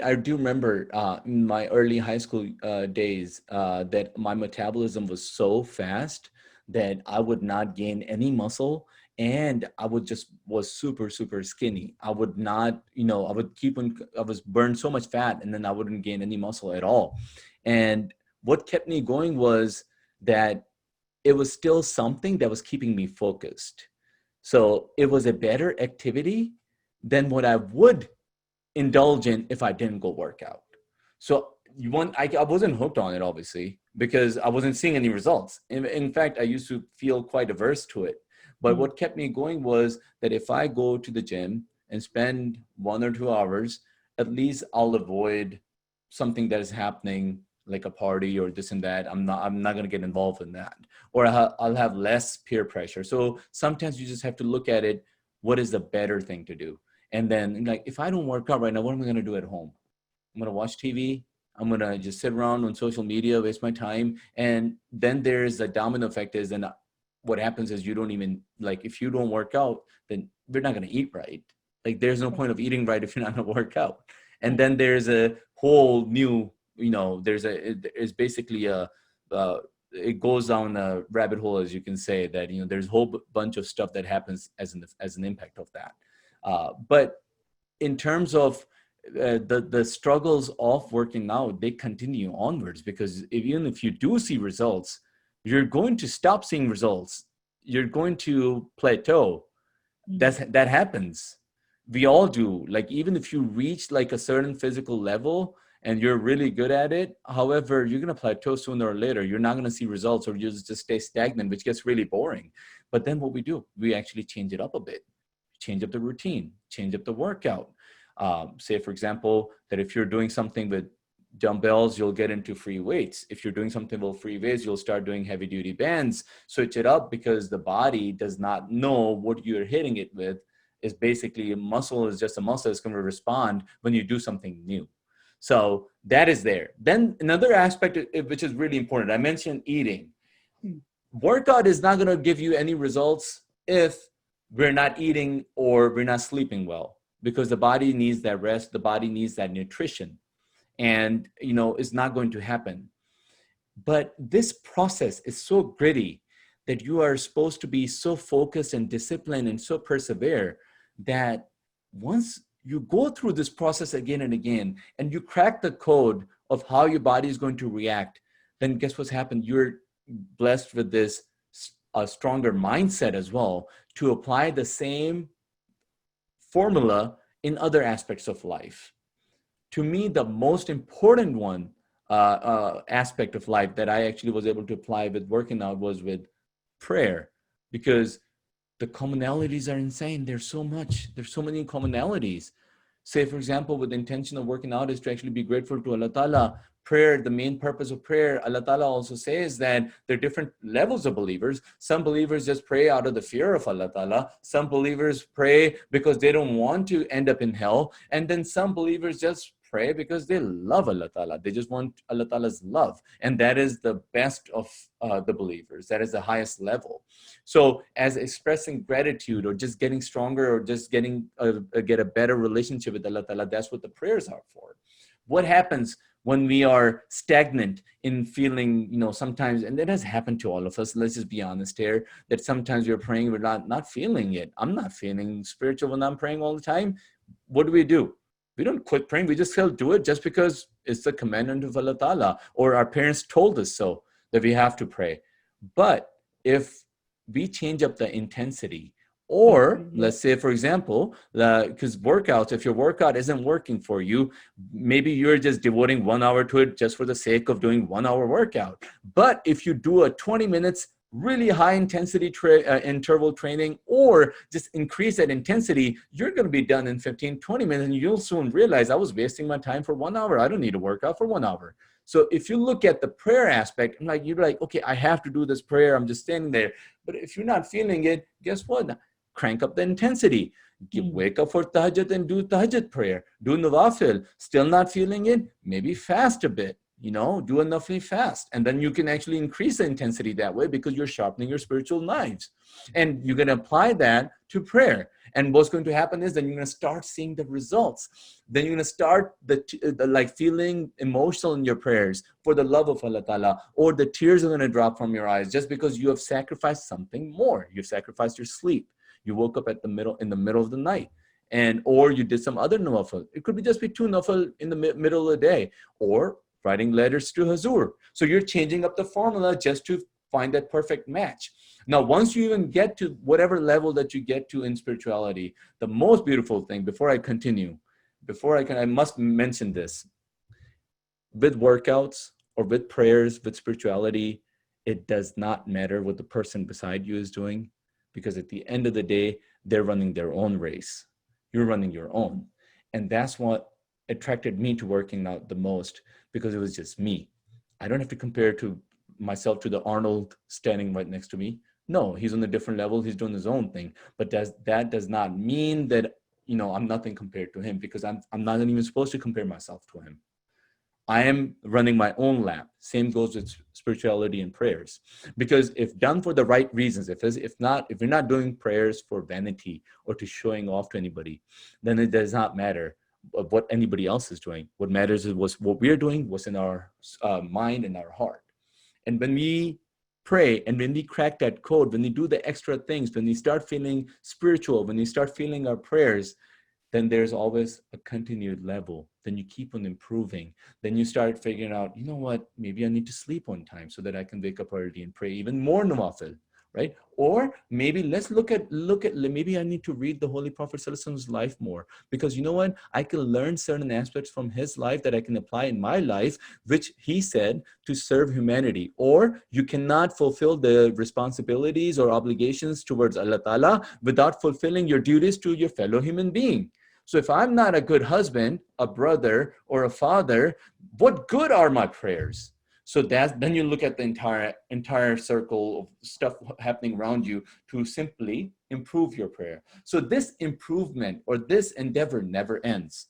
I do remember in my early high school days that my metabolism was so fast that I would not gain any muscle, and I would just was super, super skinny. I would not, I would keep on, I was burned so much fat, and then I wouldn't gain any muscle at all. And what kept me going was that it was still something that was keeping me focused. So it was a better activity than what I would indulge in if I didn't go work out. So I wasn't hooked on it, obviously, because I wasn't seeing any results. In fact, I used to feel quite averse to it. But what kept me going was that if I go to the gym and spend 1 or 2 hours, at least I'll avoid something that is happening like a party or this and that. I'm not going to get involved in that, or I'll have less peer pressure. So sometimes you just have to look at it. What is the better thing to do? And then, like, if I don't work out right now, what am I going to do at home? I'm going to watch TV. I'm going to just sit around on social media, waste my time. And then there's a domino effect is, and what happens is you don't even, like, if you don't work out, then we're not going to eat right. Like, there's no point of eating right if you're not going to work out. And then there's a whole new, there's basically it goes down a rabbit hole, as you can say, that, there's a whole bunch of stuff that happens as an impact of that. But in terms of the struggles of working out, they continue onwards, because even if you do see results, you're going to stop seeing results. You're going to plateau. That happens. We all do. Like, even if you reach like a certain physical level and you're really good at it, however, you're going to plateau sooner or later. You're not going to see results, or you just stay stagnant, which gets really boring. But then what we do, we actually change it up a bit. Change up the routine, change up the workout. Say, for example, that if you're doing something with dumbbells, you'll get into free weights. If you're doing something with free weights, you'll start doing heavy duty bands. Switch it up, because the body does not know what you're hitting it with. Is basically, a muscle is just a muscle. It's going to respond when you do something new. So that is there. Then another aspect, which is really important, I mentioned eating. Workout is not going to give you any results if we're not eating or we're not sleeping well, because the body needs that rest. The body needs that nutrition, and, it's not going to happen. But this process is so gritty that you are supposed to be so focused and disciplined and so persevere that once you go through this process again and again, and you crack the code of how your body is going to react, then guess what's happened? You're blessed with this a stronger mindset as well to apply the same formula in other aspects of life. To me, the most important one aspect of life that I actually was able to apply with working out was with prayer, because the commonalities are insane. There's so many commonalities. Say, for example, with the intention of working out is to actually be grateful to Allah Ta'ala. Prayer, the main purpose of prayer, Allah Ta'ala also says that there are different levels of believers. Some believers just pray out of the fear of Allah Ta'ala. Some believers pray because they don't want to end up in hell. And then some believers just pray because they love Allah Ta'ala. They just want Allah Ta'ala's love. And that is the best of the believers. That is the highest level. So as expressing gratitude, or just getting stronger, or just getting get a better relationship with Allah Ta'ala, that's what the prayers are for. What happens when we are stagnant in feeling, sometimes, and that has happened to all of us, let's just be honest here, that sometimes we're praying, we're not feeling it. I'm not feeling spiritual when I'm praying all the time. What do? We don't quit praying. We just still do it just because it's the commandment of Allah Ta'ala, or our parents told us so, that we have to pray. But if we change up the intensity, or let's say, for example, because workouts, if your workout isn't working for you, maybe you're just devoting 1 hour to it just for the sake of doing 1 hour workout. But if you do a 20 minutes really high intensity interval training, or just increase that intensity, you're going to be done in 15-20 minutes, and you'll soon realize I was wasting my time for 1 hour. I don't need to work out for 1 hour. So if you look at the prayer aspect, you're like, okay, I have to do this prayer. I'm just standing there. But if you're not feeling it, guess what? Crank up the intensity. Wake up for tahajjud and do tahajjud prayer. Do nawafil. Still not feeling it? Maybe fast a bit. do a nafli fast. And then you can actually increase the intensity that way because you're sharpening your spiritual knives. And you're going to apply that to prayer. And what's going to happen is then you're going to start seeing the results. Then you're going to start like feeling emotional in your prayers for the love of Allah Ta'ala, or the tears are going to drop from your eyes just because you have sacrificed something more. You've sacrificed your sleep. You woke up in the middle of the night. Or you did some other nawafil. It could be just be 2 nawafil in the middle of the day, or writing letters to Hazur. So you're changing up the formula just to find that perfect match. Now, once you even get to whatever level that you get to in spirituality, the most beautiful thing, before I continue, I must mention this. With workouts or with prayers, with spirituality, it does not matter what the person beside you is doing, because at the end of the day, they're running their own race. You're running your own. And that's what attracted me to working out the most, because it was just me. I don't have to compare to myself to the Arnold standing right next to me. No, he's on a different level. He's doing his own thing. But that does not mean that, I'm nothing compared to him, because I'm not even supposed to compare myself to him. I am running my own lap. Same goes with spirituality and prayers. Because if done for the right reasons, if you're not doing prayers for vanity or to showing off to anybody, then it does not matter what anybody else is doing. What matters is what we're doing, what's in our mind and our heart. And when we pray and when we crack that code, when we do the extra things, when we start feeling spiritual, when we start feeling our prayers, then there's always a continued level. Then you keep on improving. Then you start figuring out, you know what, maybe I need to sleep on time so that I can wake up early and pray even more nawafil, right? Or maybe let's look at, maybe I need to read the Holy Prophet ﷺ's life more, because you know what, I can learn certain aspects from his life that I can apply in my life, which he said to serve humanity. Or you cannot fulfill the responsibilities or obligations towards Allah Ta'ala without fulfilling your duties to your fellow human being. So if I'm not a good husband, a brother, or a father, what good are my prayers? So then you look at the entire circle of stuff happening around you to simply improve your prayer. So this improvement or this endeavor never ends.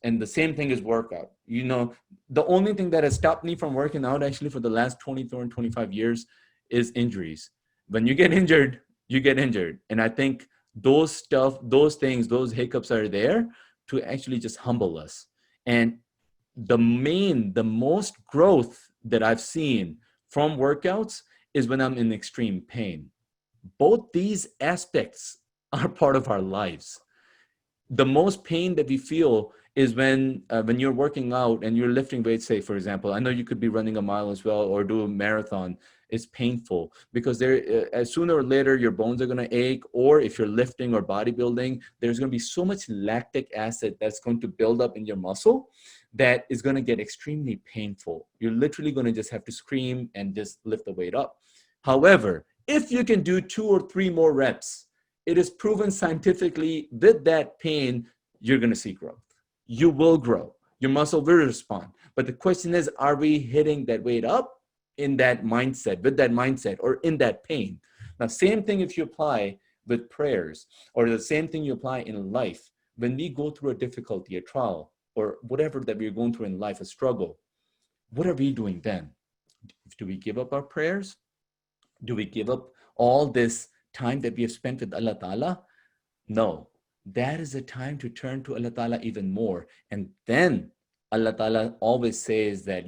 And the same thing is workout. The only thing that has stopped me from working out actually for the last 24 and 25 years is injuries. When you get injured, you get injured. And I think those hiccups are there to actually just humble us. And the most growth that I've seen from workouts is when I'm in extreme pain. Both these aspects are part of our lives. The most pain that we feel is when you're working out and you're lifting weights, say, for example. I know you could be running a mile as well or do a marathon. It's painful because sooner or later your bones are going to ache, or if you're lifting or bodybuilding, there's going to be so much lactic acid that's going to build up in your muscle that is going to get extremely painful. You're literally going to just have to scream and just lift the weight up. However, if you can do 2 or 3 more reps, it is proven scientifically with that pain, you're going to see growth. You will grow. Your muscle will respond. But the question is, are we hitting that weight up in that mindset, with that mindset, or in that pain? Now, same thing if you apply with prayers, or the same thing you apply in life. When we go through a difficulty, a trial, or whatever that we're going through in life, a struggle, what are we doing then? Do we give up our prayers? Do we give up all this time that we have spent with Allah Ta'ala? No, that is a time to turn to Allah Ta'ala even more. And then Allah Ta'ala always says that,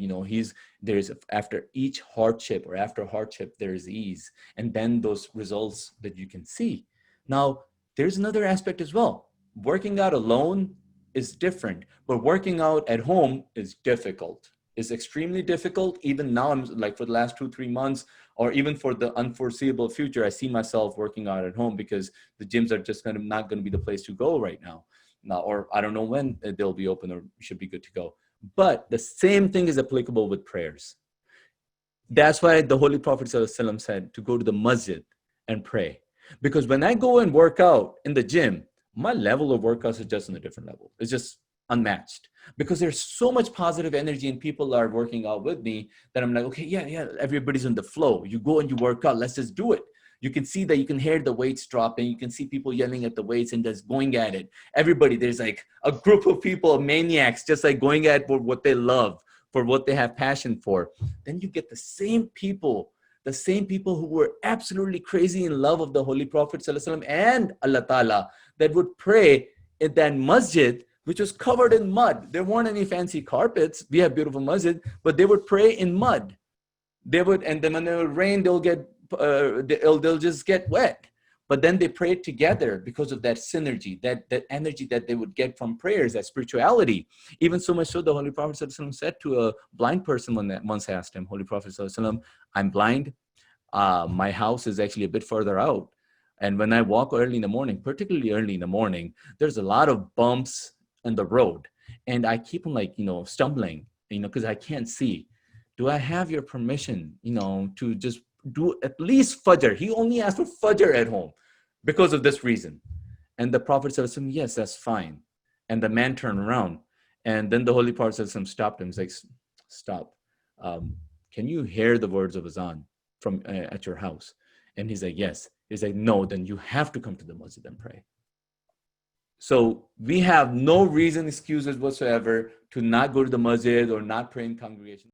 there's after each hardship or after hardship, there is ease. And then those results that you can see. Now, there's another aspect as well. Working out alone is different, but working out at home is difficult. It's extremely difficult. Even now, I'm like for the last 2-3 months, or even for the unforeseeable future, I see myself working out at home because the gyms are just not going to be the place to go right now. Or I don't know when they'll be open or should be good to go. But the same thing is applicable with prayers. That's why the Holy Prophet ﷺ said to go to the masjid and pray. Because when I go and work out in the gym, my level of workouts is just on a different level. It's just unmatched, because there's so much positive energy and people are working out with me that I'm like, okay, yeah, everybody's on the flow. You go and you work out, let's just do it. You can see that, you can hear the weights dropping. You can see people yelling at the weights and just going at it. Everybody, there's like a group of people, maniacs, just like going at what they love, for what they have passion for, then you get the same people who were absolutely crazy in love of the Holy Prophet ﷺ and Allah Ta'ala, that would pray in that masjid, which was covered in mud. There weren't any fancy carpets. We have beautiful masjid, but they would pray in mud. They would, and then when it would rain, they'll just get wet. But then they prayed together because of that synergy, that energy that they would get from prayers, that spirituality. Even so much so, the Holy Prophet ﷺ said to a blind person when that once asked him, Holy Prophet ﷺ, I'm blind. My house is actually a bit further out. And when I walk early in the morning, particularly early in the morning, there's a lot of bumps on the road. And I keep on stumbling, because I can't see. Do I have your permission, to just do at least Fajr? He only asked for Fajr at home because of this reason. And the Prophet said, yes, that's fine. And the man turned around. And then the Holy Prophet stopped him. He's like, stop. Can you hear the words of Azan from at your house? And he's like, yes. He's like, no, then you have to come to the masjid and pray. So we have no reason, excuses whatsoever to not go to the masjid or not pray in congregation.